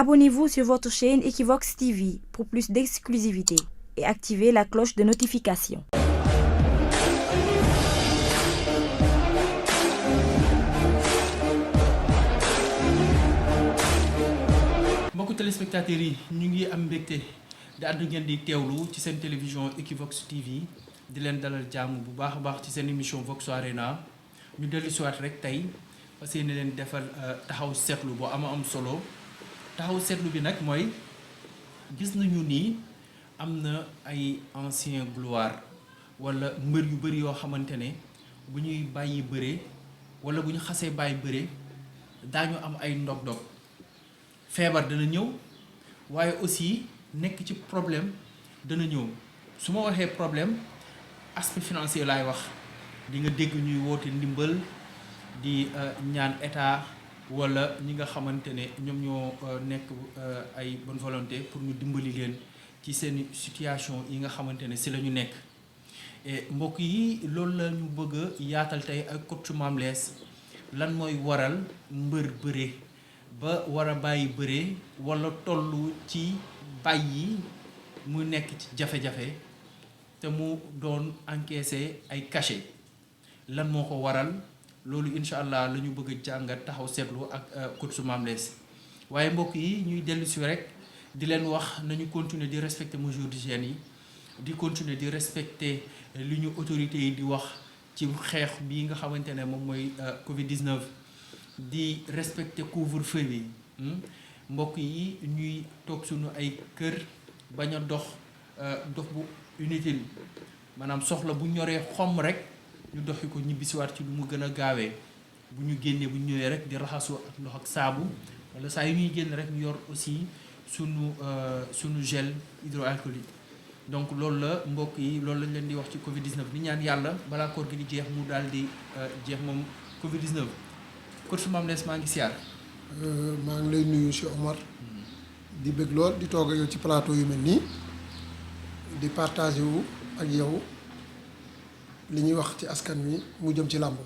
Abonnez-vous sur votre chaîne Equivox TV pour plus d'exclusivité et activez la cloche de notification. mbokku téléspectateurs yi ñu ngi am mbégte di ànd ngeen di teewlu ci seen télévision Equivox TV di leen dalal jàmm bu baax a baax ci seen émission Vox Arena ñu dellu si waat rek tey parce que leen defal taxaw seetlu boo am solo taxaw seetlu bi nag mooy gis nañu ni am na ay ancien gloire wala mbër yu bëri yoo xamante ne bu ñuy bàyyi bëre wala bu ñu xasee bàyyi bëre daañu am ay ndog-ndog feebar dana ñëw waaye aussi nekk ci problème dana ñëw su ma waxee problème aspect financier laay wax di nga dégg ñuy woote ndimbal di ñaan état wala ñi nga xamante ne ñoom ñoo nekk ay bonne volonté pour ñu dimbali leen ci seen situation yi nga xamante ne si la ñu nekk mbokk yi loolu la ñu bëgg a yaatal tey ak coach Mame Less lan mooy waral mbër bëre ba war a bàyyi bëre wala tollu ci bàyyi mu nekk ci jafe-jafe te mu doon encaisser ay cachet lan moo ko waral loolu incha allah la ñu bëgg a jàngat taxaw seetlu ak coach Mame Less waaye mbokk yi ñuy dellu si rek di leen wax nañu continuer di respecter mesures d'hygiène yi di continuer di respecter li ñu autorités yi di wax ci xeex bii nga xamante ne moom mooy Covid-19 di respecter couvre-feu bi mbokk yi ñuy toog suñu ay kër bañ a dox bu inutile maanaam soxla bu ñoree xomm rek ñu doxi ko ñibbisiwaat ci lu mu gën a gaawee bu ñu génnee bu ñu ñëwee rek di raxasu ak ndox ak saabu wala saa yu ñuy génn rek ñu yor aussi sunu gel hydroalcoolique donc loolu la mbokk yi loolu lañ leen di wax ci Covid-19 di ñaan yàlla balaa koor gi di jeex mu daal di jeex moom Covid-19. coach Mame Less maa ngi siyaar. maa ngi lay nuyu Cheikh Omar. di bëgg lool di toog ak yow ci plateau yu mel nii di partager wu ak yow li ñuy wax ci askan wi mu jëm ci làmb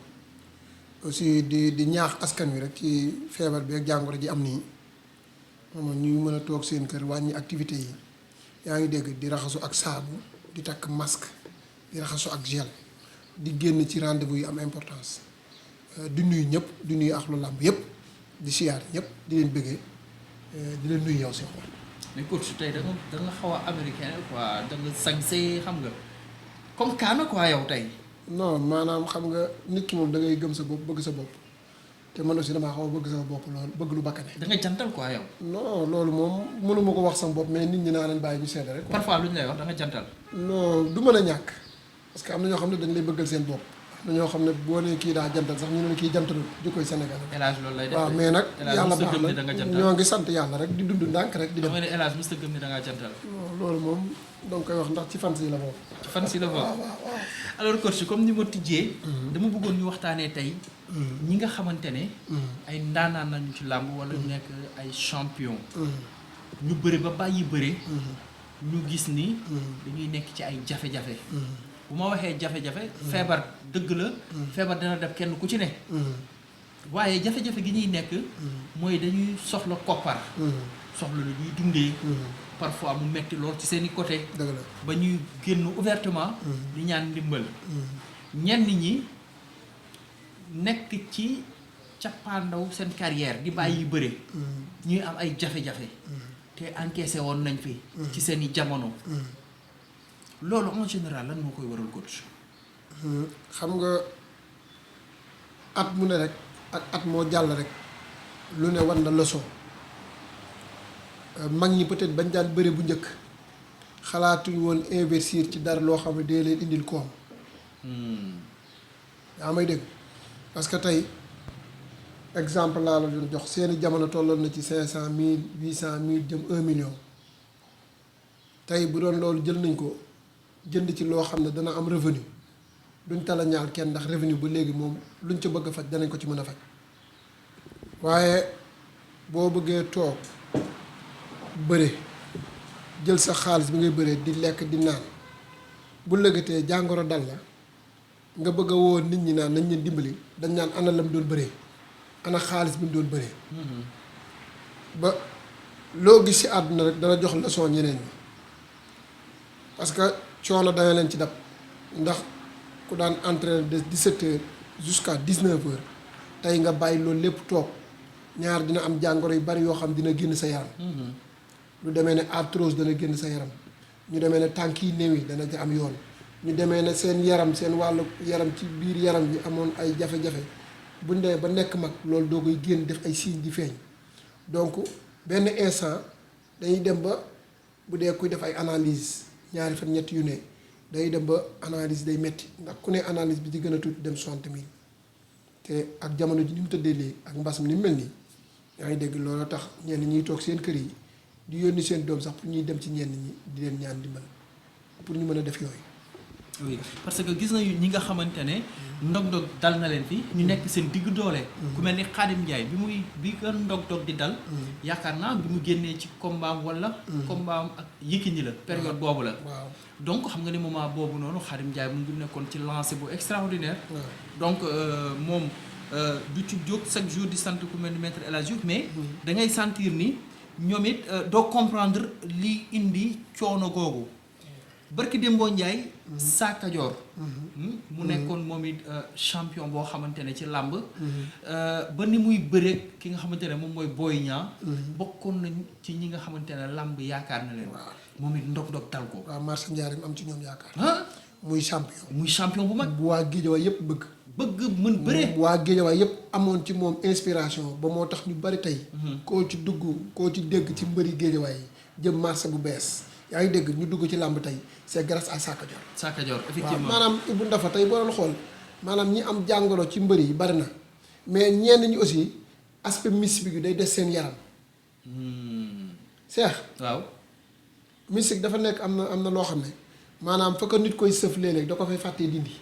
aussi di ñaax askan wi rek ci feebar bi ak jàngoro ji am nii moom ñuy mën a toog seen kër wàññi activité yi yaa ngi dégg di raxasu ak saabu di takk masque di raxasu ak gel di génn ci rendez-vous yu am importance. di nuyu ñëpp di nuyu axlu làmb yëpp di siyaar ñëpp di leen bëggee di leen nuyu yow si xol. mais coach tey da nga xaw a américain quoi da nga sañse xam nga comme kaana quoi yow tey. non maanaam xam nga nit ki moom da ngay gëm sa bopp bëgg sa bopp te man aussi damaa xaw a bëgg sa bopp loolu bëgg lu bakkane. da nga jantal quoi yow. non loolu moom mënuma ko wax sama bopp mais nit ñi naa leen bàyyi ñu sedd rek. parfois lu ñu lay wax da nga jantal. non du mën a ñàkk parce que am na ñoo xam ne dañ lay bëggal seen bopp. dañoo xam ne boo nee kii daa jantal sax ñu ne kii jantalul di koy Sénégal. élage loolu lay def waaw mais nag yàlla baax na na ñoo ngi sant yàlla rek di dund ndànk rek di dem. xam nga ne élage mosut a gëm ne da ngaa jantal. loolu moom danga koy wax ndax ci fan si la bokk. ci fan si la bokk waaw. alors coach comme ni ma tijjee. dama bëggoon ñu waxtaanee tey. ñi nga xamante ne. ay ndaanaan nañu ci làmb wala nekk ay champion. ñu bëre ba bàyyi bëre. ñu gis ni. dañuy nekk ci ay jafe-jafe. bu ma waxee jafe-jafe feebar dëgg la feebar dana def kenn ku ci ne waaye jafe-jafe gi ñuy nekk mooy dañuy soxla koppar soxla lu ñuy dundee parfois mu metti lool ci seeni côté dëgg la ba ñuy génn ouvertement di ñaan ndimbal ñenn ñi nekk ci cappaandaw seen carrière di bàyyi bëre ñuy am ay jafe-jafe te encaissé woon nañ fi ci seeni jamono loolu en général lan moo koy waral coach. xam nga at mu ne rek ak at moo jàll rek lu ne war na leçon mag ñi peut-être bañ daan bëre bu njëkk xalaatuñ woon investir ci dara loo xam ne dee leen indil koom. yaa may dégg parce que tey exemple laa la doon jox seeni jamono tolloon na ci 500 000 800 000 jëm 1 million tey bu doon loolu jël nañ ko. jënd ci loo xam ne dana am revenu duñ tala ñaal kenn ndax revenu ba léegi moom luñ ca bëgg a faj danañ ko ci mën a faj waaye boo bëggee toog bëre jël sa xaalis bi ngay bëree di lekk di naan bu lëggatee jàngoro dal la nga bëgg a woo nit ñi naan nañ leen dimbali dañ naan ana lam doon bëree ana xaalis bi mu doon bëree ba loo gis ci àdduna rek dana jox leçon ñeneen ñi parce que coono dana leen ci dab ndax ku daan entraîner de 17h jusqu'à 19h tey nga bàyyi loolu lépp toog ñaar dina am jàngoro yu bari yoo xam dina génn sa yaram. lu demee ne arthrose dana génn sa yaram ñu demee ne tànk yi néew yi dana ci am yoon ñu demee ne seen yaram seen wàllu yaram ci biir yaram bi amoon ay jafe-jafe buñ demee ba nekk mag loolu doo koy génn def ay signes di feeñ donc benn instant dañuy dem ba bu dee kuy def ay analyse ñaari fan ñett yu ne day dem ba analyse day metti ndax ku ne analyse bi ci gën a tuuti dem 60 000 te ak jamono ji ni mu tëddee léegi ak mbas mi ni mu mel nii yaa ngi dégg loolu tax ñenn ñiy toog seen kër yi di yónni seen doom sax pour ñuy dem ci ñenn ñi di leen ñaan dimbal pour ñu mën a def yooyu. oui parce que gis nañu ñi nga xamante ne ndog-ndog dal na leen fi ñu nekk seen digg doole. ku mel ni Khadim Ndiaye bi ko ndog-ndog di dal. yaakaar naa bi mu génnee ci combat wala. combat ak Yékini la période boobu la. waaw donc xam nga ni moment boobu noonu Khadim Ndiaye mu ngi nekkoon ci lancé bu extraordinaire. donc moom du ci jóg chaque jour di sant ku mel ni maître El Hadji Diouf mais da ngay sentir ni ñoom it doo comprendre li indi coono googu. barki Dembo Ndiaye Sa Kajoor mu nekkoon moom it champion boo xamante ne ci làmb ba ni muy bëreeg ki nga xamante ne moom mooy Boy Niang bokkoon nañ ci ñi nga xamante ne làmb yaakaar na leen moom it ndog-ndog dal ko waaw marché Ndiaye am ci ñoom yaakaar ah muy champion bu mag bu waa Guédiawaye yëpp bëgg mën bëre waa Guédiawaye yëpp amoon ci moom inspiration ba moo tax ñu bari tey koo ci dugg koo ci dégg ci mbëri Guédiawaye jëm marché bu bees yaa ngi dégg ñu dugg ci làmb tey c'est grâce à Sa Kajoor. Sa Kajoor effectivement waaw maanaam Ibou Ndafa tey boo doon xool maanaam ñi am jàngoro ci mbër yi bari na mais ñenn ñi aussi aspect mystique bi day des seen yaram. Cheikh. waaw. mystique dafa nekk am na loo xam ne maanaam fa ko nit koy sëf léeg-léeg da ko fay fàttee dindi.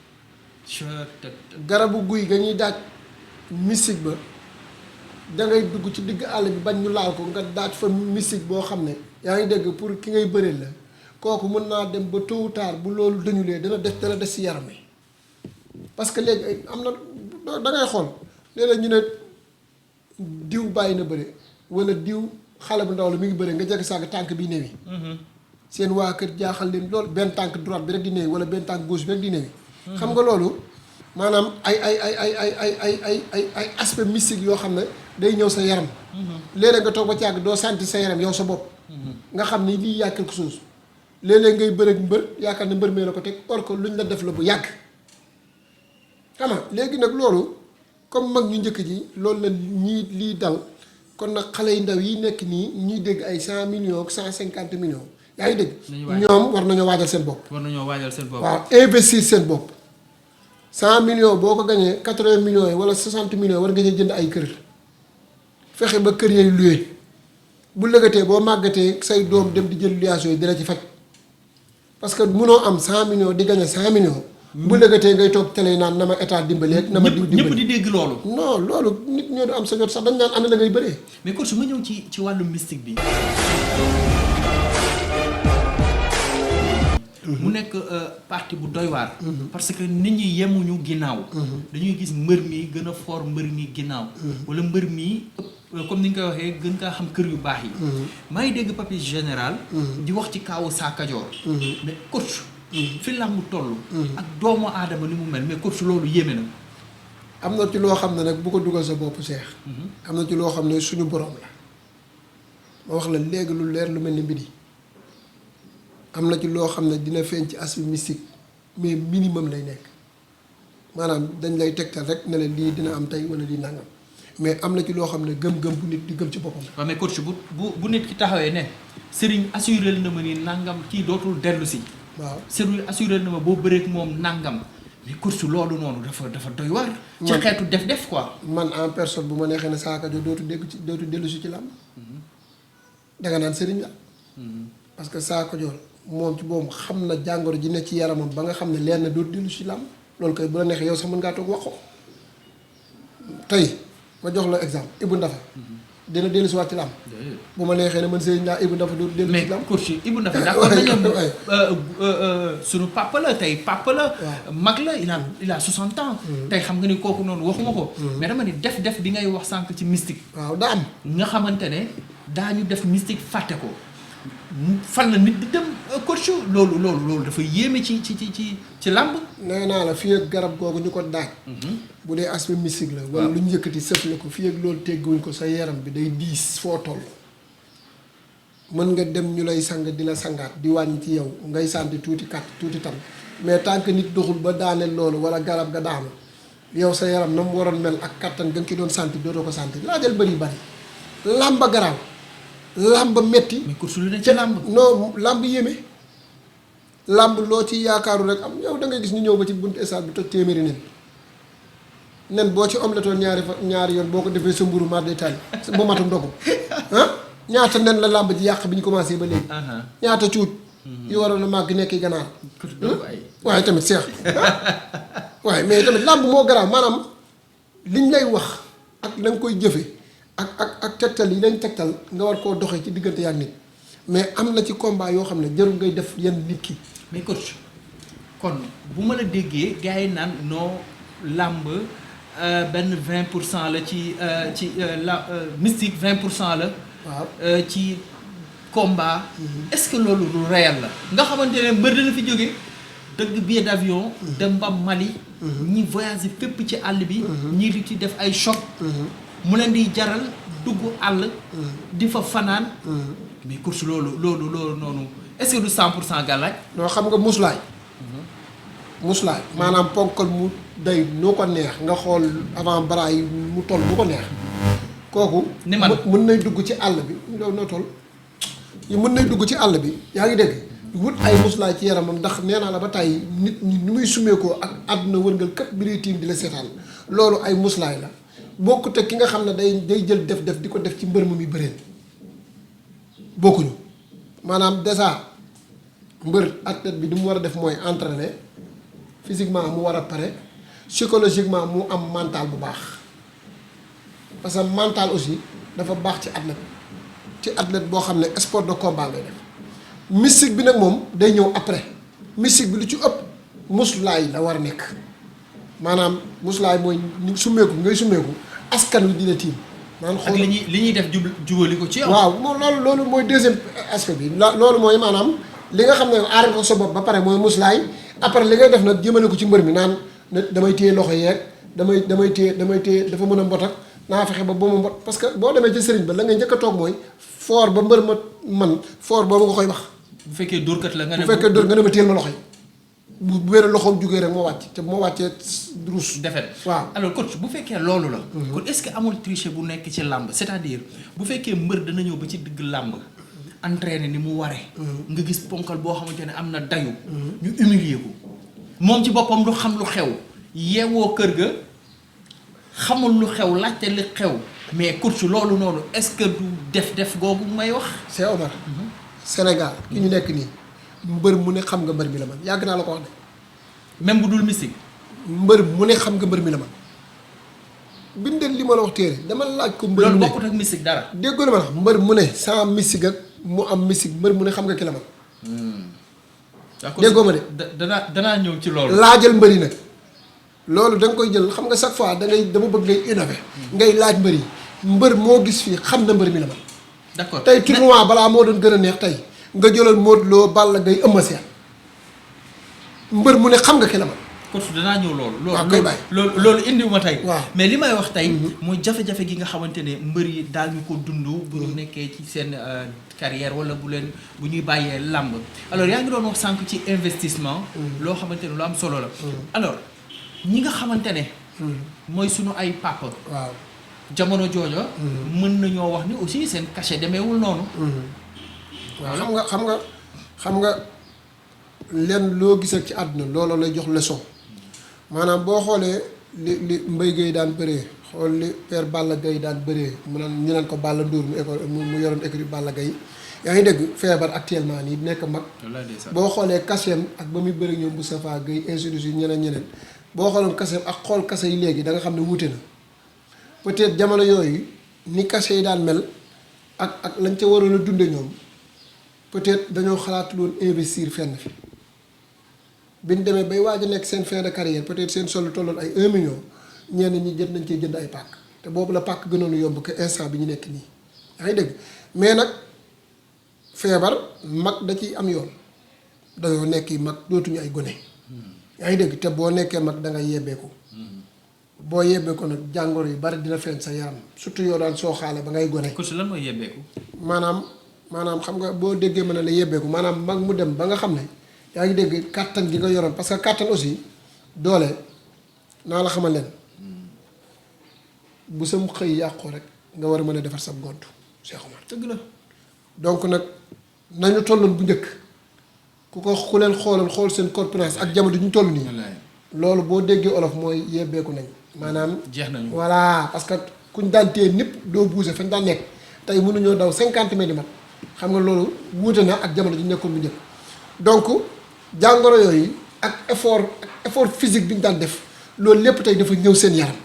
garabu guy ga ñuy daaj mystique ba dangay dugg ci digg àll bi bañ ñu laal ko nga daaj fa mystique boo xam ne. yaa ngi dégg pour ki ngay bëreel la kooku mën naa dem ba tôt ou tard bu loolu dañulee dana des ci yaram wi parce que léegi am na da ngay xool léeg-léeg ñu ne diw bàyyi na bëre wala diw xale bu ndaw la mi ngi bëre nga jeg sàgg tànk bi néewi seen waa kër jaaxal leen loolu benn tànk droite bi rek di néewi wala benn tànk gauche bi rek di néewi xam nga loolu maanaam ay aspect mystique yoo xam ne day ñëw sa yaram léeg-léeg nga toog ba càgg doo sentir sa yaram yow sa bopp nga xam ni lii yaa quelque chose léeg-léeg ngay bëreeg mbër yaakaar ne mbër mee la ko teg or que luñ la def la bu yàgg xam nga léegi nag loolu comme mag ñu njëkk ji loolu la ñii lii dal kon nag xale yu ndaw yi nekk nii ñuy dégg ay 100 millions ak 150 millions yaa ngi dégg ñoom war nañoo waajal seen bopp waaw investir seen bopp 100 millions boo ko gañee 80 millions yi wala 60 millions war nga cee jënd ay kër fexe ba kër yooyu luwe bu lëgatee boo màggatee say doom dem di jël luyaas yooyu dina ci faj parce que munoo am 100 millions di gagné 100 millions. bu lëgatee ngay toog télé naan na ma état dimbaleeg. na ma dimbali ñëpp di dégg loolu. non loolu nit ñoo du am sa jot sax dañ naan ànd la ngay bëree. mais kon su ma ñëw ci wàllu mystique bi. mu nekk partie bu doy waar. parce que nit ñi yemuñu ginnaaw. dañuy gis mbër mi gën a fort mbër mi ginnaaw. wala mbër mi comme ni nga koy waxee gën kaa xam kër yu baax yi. maa ngi dégg papier général. di wax ci kaawu Sa Kajoor. mais coach. fi làmb toll. ak doomu aadama ni mu mel mais coach loolu yéeme na. am na ci loo xam ne nag bu ko dugal sa bopp seex. am na ci loo xam ne suñu borom la. ma wax la léegi lu leer lu mel ni mbir yi am na ci loo xam ne dina feeñ ci aspect mystique mais minimum lay nekk maanaam dañ lay tegtal rek ne la lii dina am tey wala lii nangam mais am na ci loo xam ne gëm-gëm bu nit di gëm ci boppam. waaw mais coach bu nit ki taxawee ne Serigne assuré na ma ni nangam kii dootul dellu si. waaw Serigne assuré na ma boo bëreek moom nangam mais coach loolu noonu dafa doy waar. ci xeetu def quoi. man en personne bu ma neexee ne Sa Kajoor dootu dellu si ci làmb danga naan Serigne la. parce que Sa Kajoor moom ci boobu xam na jàngoro ji ne ci yaramam ba nga xam ne leer na dootu dellu si làmb loolu kay bu la neexee yow sax mën ngaa toog wax ko tey ma jox la exemple Ibou Ndafa dina dellu si waat ci làmb bu ma neexee ne man sëriñ laa Ibou Ndafa dootu dellu mais ci làmb coach Ibou Ndafa d'accord nañu sunu papa la tey papa la mag la il a 60 ans tey xam nga ni kooku noonu waxuma ko mais dama ni def bi ngay wax sànq ci mystique waaw daa am nga xamante ne daañu def mystique fàtte ko fan la nit di dem coach loolu dafa yéeme ci làmb nee naa la fii ak garab googu ñu ko daaj bu dee aspect mystique la wala lu ñu yëkkati sëf la ko fii ak loolu tegguwuñ ko sa yaram bi day diis foo toll mën nga dem ñu lay sang di la sangaat di wàññi ci yow ngay santi tuuti kat tuuti tam mais tant que nit doxul ba daaneel loolu wala garab ga daanu yow sa yaram na mu waroon mel ak kattan nga ci doon santi dootoo ko santi laajal bëri làmba garaaw làmb metti mais coach lu ne ci làmb non làmb yéeme làmb loo ci yaakaaru rek am yow da ngay gis ñu ñëw ba ci buntu stade bi toj téeméeri nen boo ci omletoon ñaari yoon boo ko defee sa mburu mar day tali ba matu ndogu ñaata nen la làmb ji yàq bi ñu commencé ba léegi ñaata cuuj yu waroon a màgg nekk ganaar waaye tamit seex waaye mais tamit làmb moo garaaw maanaam liñ lay wax ak la nga koy jëfe ak tegtal yi lañ tegtal nga war koo doxee ci diggante yaa nit mais am na ci combat yoo xam ne jarul ngay def yenn nit ki mais coach kon bu ma la déggee gars yi naan non làmb benn 20% la ci la mystique 20% la waaw ci combat est-ce que loolu lu réel la nga xamante ne mbër dana fi jóge dëgg billet d'avion dem ba Mali ñi voyager fépp ci àll bi ñii di ci def ay choc mu leen di jaral dugg àll di fa fanaan mais course loolu noonu est-ce que du 100% gàllaaj noo xam nga muslaay maanaam ponkal mu day noo ko neex nga xool avant bras yi mu toll bu ko neex kooku ni man mën nay dugg ci àll bi loolu noo toll yi mën nay dugg ci àll bi yaa ngi dégg wut ay muslaay ci yaramam ndax nee naa la ba tey nit ñi ni muy sumeekoo ak àdduna wërngal këpp bi lay tiim di la seetaan loolu ay muslaay la bokkut ak ki nga xam ne day jël def di ko def ci mbër mu muy bëreen bokkuñu maanaam déjà mbër athlète bi di mu war a def mooy entraîner physiquement mu war a pare psychologiquement mu am mental bu baax parce que mental aussi dafa baax ci athlète boo xam ne sport de combat ngay def mystique bi nag moom day ñëw après mystique bi lu ci ëpp muslaay la war a nekk maanaam muslaay mooy summeeku ngay summeeku askan wi dina tiim. maanaam xool ak li ñuy def jubali ko ci yow. waaw moom loolu mooy deuxième aspect bi loolu mooy maanaam li nga xam ne aar nga ko sa bopp ba pare mooy muslaay après li ngay def nag jëmale ko ci mbër mi naan damay téye loxo yeeg damay téye dafa mën a mbot ak naa fexe ba ma mbot parce que boo demee ci sëriñ ba la ngay njëkk a toog mooy foor ba mbër ma man foor boobu nga koy wax. bu fekkee dóorkat la nga ne bu fekkee dóor nga ne ma téyel ma loxo yi bu wér loxoom jugee rek moo wàcc te moo wàccee ruus. defet waaw alors coach bu fekkee loolu la. kon est-ce que amul tricher bu nekk ci làmb c'est-à-dire bu fekkee mbër dana ñëw ba ci digg làmb entraîner ni mu waree. nga gis ponkal boo xamante ne am na dayu. ñu humilier ko moom ci boppam du xam lu xew yeewoo kër ga xamul lu xew laajte li xew mais coach loolu noonu est-ce que du def googu may wax. c'est Omar. Sénégal ki ñu nekk nii mbër mu ne xam nga mbër mi la man yàgg naa la ko wax de. même bu dul mystique. mbër mu ne xam nga mbër mi la man bindal li ma la wax téere dama laaj ko. mbër mu ne loolu bokkut ak mystique dara. déggoo la ma wax mbër mu ne sans mystique ak mu am mystique mbër mu ne xam nga ki la man. déggoo ma de. danaa ñëw ci loolu. laajal mbër yi nag loolu da nga koy jël xam nga chaque fois dama bëgg ngay innover. ngay laaj mbër yi mbër moo gis fii xam na mbër mi la man. d'accord tey tournoi balaa moo doon gën a neex tey nga jëlal Modou Lo Balla Gaye Eumeu Sène mbër mu ne xam nga ki la man. coach danaa ñëw loolu. waaw koy bàyyi loolu indiwuma tey. waaw mais li may wax tey. mooy jafe-jafe gi nga xamante ne mbër yi daal ñu ko dund. bu ñu nekkee ci seen carrière wala bu ñuy bàyyee làmb. alors yaa ngi doon wax sànq ci investissement. loo xamante ne lu am solo la. alors ñi nga xamante ne. mooy sunu ay papa. waaw jamono jooja. mën nañoo wax ni aussi seen cachet demeewul noonu. waaw xam nga lenn loo gis ak ci àdduna looloo lay jox leçon maanaam boo xoolee li Mbaye Guèye daan bëree xool li père Balla Gaye daan bëree ñu naan ko Balla Ndour mu yoroon écurie Balla Gaye yaa ngi dégg feebar actuellement nii nekk mag. boo xoolee kaseem ak ba muy bëri ñoom Moustapha Guèye institut ñeneen boo xooloon kaseem ak xool kase yi léegi da nga xam ne wuute na peut-être jamono yooyu ni cachet yi daan mel ak lañ ca waroon a dunde ñoom peut-être dañoo xalaatul woon investir fenn fi biñ demee bay waaj a nekk seen fin de carrière peut-être seen sol tolloon ay 1 million ñenn ñi jënd nañ cee jënd ay pàkk te boobu la pàkk gënoon a yomb que instant bi ñu nekk nii yaa ngi dégg mais nag feebar mag da ciy am yoon dañoo nekk mag dootuñu ay gone yaa ngi dégg te boo nekkee mag da ngay yebbeeku boo yebbeeku nag jàngoro yu bari dina feeñ sa yaram surtout yoo daan soo xaale ba ngay gone. coach lan mooy yebbeeku. maanaam xam nga boo déggee mën a la yebbeeku maanaam mag mu dem ba nga xam ne yaa ngi dégg kàttan gi nga yoroon parce que kàttan aussi doole naa la xamal leen bu sam xëy yàqoo rek nga war a mën a defar sa gont Cheikh Omar. dëgg la. donc nag nañu tolloon bu njëkk ku leen xool seen corpulence ak jamono ñu toll nii. loolu boo déggee olof mooy yebbeeku nañ maanaam. jeex nañu voilà parce que kuñ daan téye ñëpp doo buuse fañ daan nekk tey mënuñoo daw 50 millimètres xam nga loolu wuute na ak jamono ji ñu nekkoon bu njëkk donc jàngoro yooyu ak effort physique bi ñu daan def loolu lépp tey dafa ñëw seen yaram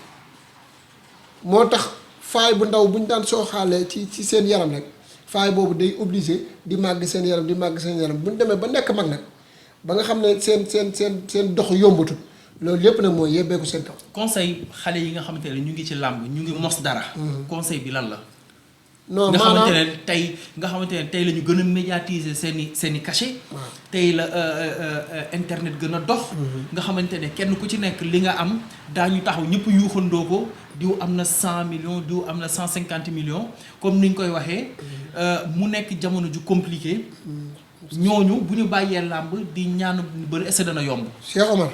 moo tax faay bu ndaw bu ñu daan sooxaalee ci seen yaram rek faay boobu day obligé di màgg seen yaram di màgg seen yaram bu ñu demee ba nekk mag nag ba nga xam ne seen dox yombatul loolu lépp nag mooy yebbeeku seen kaw. conseil xale yi nga xamante ne ñu ngi ci làmb ñu ngi mos dara. conseil bi lan la. non nga maanaam xamante ne tey la ñu gën a médiatiser seen i cachet. tey la internet gën a dox. nga xamante ne kenn ku ci nekk li nga am daañu taxaw ñëpp yuuxandoo ko diw am na 100 millions diw am na 150 millions comme ni ñu koy waxee. mu nekk jamono ju compliqué. ñooñu bu ñu bàyyee làmb di ñaan bëri est-ce que dana yomb. Cheikh Omar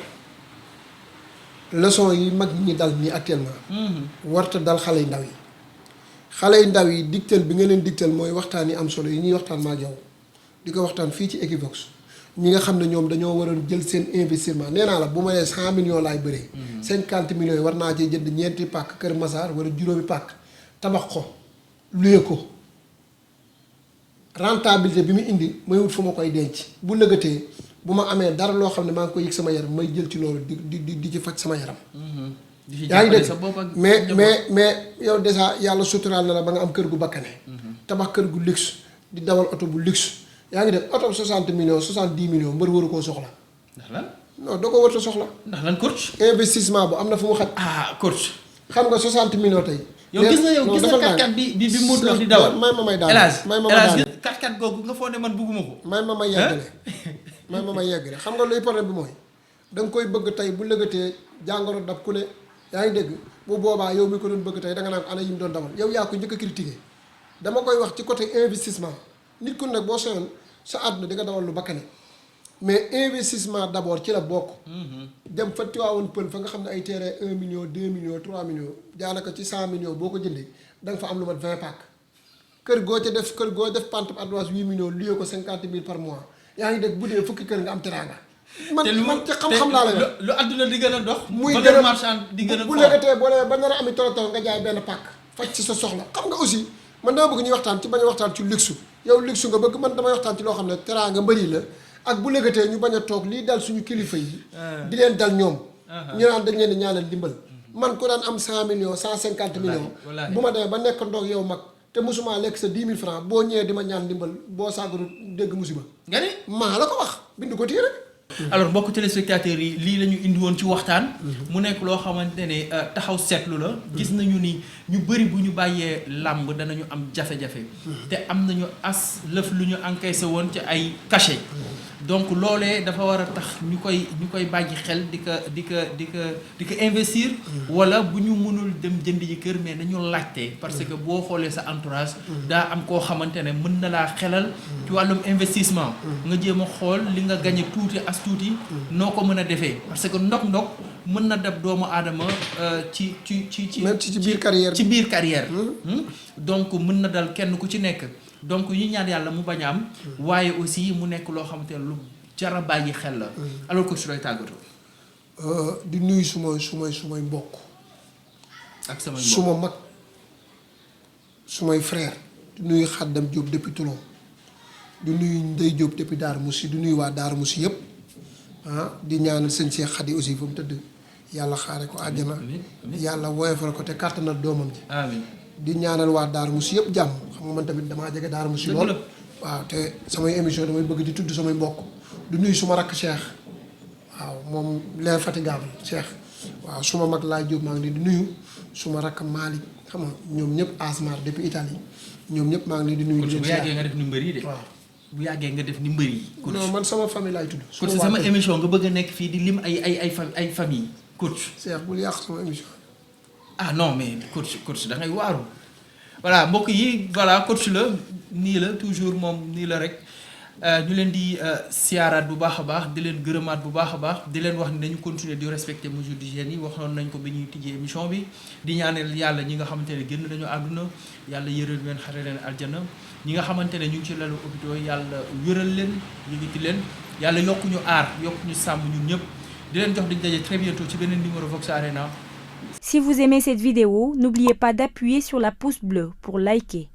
leçon yi mag ñi dal nii actuellement. warta dal xale yu ndaw yi. xale yu ndaw yi digtal bi nga leen digtal mooy waxtaan yi am solo yi ñuy waxtaan maa yow di ko waxtaan fii ci Equivox ñi nga xam ne ñoom dañoo waroon jël seen investissement nee naa la bu ma nee 100 millions laay bëree. 50 millions yi war naa cee jënd ñeenti pàkk Kër Massar wala juróomi pàkk tabax ko luye ko rentabilité bi mu indi may wut fu ma koy denc bu lëggatee bu ma amee dara loo xam ne maa ngi koy yëg sama yaram may jël ci loolu di ci faj sama yaram. yaa ngi dégg mais yow déjà yàlla suturaal na la ba nga am kër gu bakkane tabax kër gu luxe di dawal oto bu luxe yaa ngi dégg oto bu 60 millions 70 millions mbër waru koo soxla. ndax lan. non doo ko warta soxla. ndax lan coach. investissement bu am na fu mu xaj. coach. xam nga 60 millions tey. yow gis nga 4x4 bi Modou Lo di dawal. may ma may daal may ma may daal 4x4 googu nga foog ne man bugguma ko. may ma may yeggale may ma may yeggale xam nga luy problème bi mooy da nga koy bëgg tey bu lëggatee jàngoro dab ku ne yaa ngi dégg bu boobaa yow mi ko doon bëgg tey da nga naan ana yi mu doon dawal yow yaa ko njëkk a critiqué dama koy wax ci côté investissement nit ku nag boo soyoon sa àdduna di nga dawal lu bakkane mais investissement d'abord ci la bokk. dem fa Tivaouane Peulh fa nga xam ne ay terrain 1 million 2 millions 3 millions daanaka ci 100 millions boo ko jëndee da nga fa am lu mat 20 pàkk kër goo def pente advance 8 millions luyee ko 50 000 par mois yaa ngi dégg bu dee fukki kër nga am teraanga. man ci xam-xam laa la lu àdduna di gën a dox. muy gën a marchand di gën a bu léegi boo demee ba nar a ami toro nga jaay benn pàkk faj ci sa soxla xam nga aussi man dama bëgg ñuy waxtaan ci bañ a waxtaan ci luxe yow luxe nga bëgg man damay waxtaan ci loo xam ne teraanga mbëri la ak bu légatee ñu bañ a toog lii dal suñu kilifa yi di leen dal ñoom ñu naan dañ leen di ñaanal dimbal man ko daan am 100 millions 150 millions bu ma demee ba nekk ndoog yow mag te mosuma lekk sa 10 000 francs boo ñëwee di ma ñaan dimbal boo saagaru dégg musiba nga ni maa la ko wax bind ko téye rek alors mbokk téléspectateurs yi lii la ñu indi woon ci waxtaan mu nekk loo xamante ne taxaw seetlu la gis nañu ni ñu bëri bu ñu bàyyee làmb danañu am jafe-jafe te am nañu as lëf lu ñu encaissé woon ci ay cachet donc loolee dafa war a tax ñu koy bàyyi xel di ko investir wala bu ñu mënul dem jënd ji kër mais nañu laajte parce que boo xoolee sa entourage daa am koo xamante ne mën na laa xelal ci wàllum investissement nga jéem a xool li nga gañe tuuti as tuuti noo ko mën a defee parce que ndok mën na dab doomu aadama ci même ci biir carrière ci biir carrière donc mën na dal kenn ku ci nekk donc ñu ñaan yàlla mu bañ a am waaye aussi mu nekk loo xamante ne lu jara bàyyi xel la alors que su lay tàggatoo di nuyu sumay mbokk ak samay suma mag sumay frère di nuyu Xaddam Diop depuis Toulon di nuyu Ndey Diop depuis Darou Moussi di nuyu waa Darou Moussi yëpp di ñaanal sëñ Cheikh Khady aussi fa mu tëdd yàlla xaare ko àjjana yàlla woyofal ko te kàttanal doomam ji amiin di ñaanal waa Darou Moussi yëpp jàmm xam nga man tamit damaa jege Darou Moussi lool. waaw te samay émission damay bëgg di tudd samay mbokk du nuyu suma rakk Cheikh waaw moom l'infatigable Cheikh waaw suma mag laa Jóob maa ngi leen di nuyu suma rakk Malick xam nga ñoom ñëpp Asmar depuis Italie ñoom ñëpp maa ngi leen di nuyu. bu yàggee nga def ni mbër yi de. waaw bu yàggee nga def ni mbër yi. non man sama famille laay tudd. coach sama émission nga bëgg a nekk fii di lim ay famille coach. Cheikh bul yàq sama émission. ah non mais coach da ngay waaru. voilà mbokk yi voilà coach la nii la toujours moom nii la rek ñu leen di siyaaraat bu baax a baax di leen gërëmaat bu baax a baax di leen wax ne dañu continuer di respecter mesures d'hygiène yi waxoon nañ ko bi ñuy tijjee émission bi di ñaanal yàlla ñi nga xamante ne génn nañu àdduna yàlla yëral leen xare leen aljana ñi nga xamante ne ñu ngi ci lalu hôpitaux yàlla wëral leen yëgiti leen yàlla yokku ñu aar yokku ñu sàmm ñun ñëpp di leen jox dañ daje très bientôt ci beneen numéro Vox Arena. Si vous aimez cette vidéo, n'oubliez pas d'appuyer sur la pouce bleue pour liker.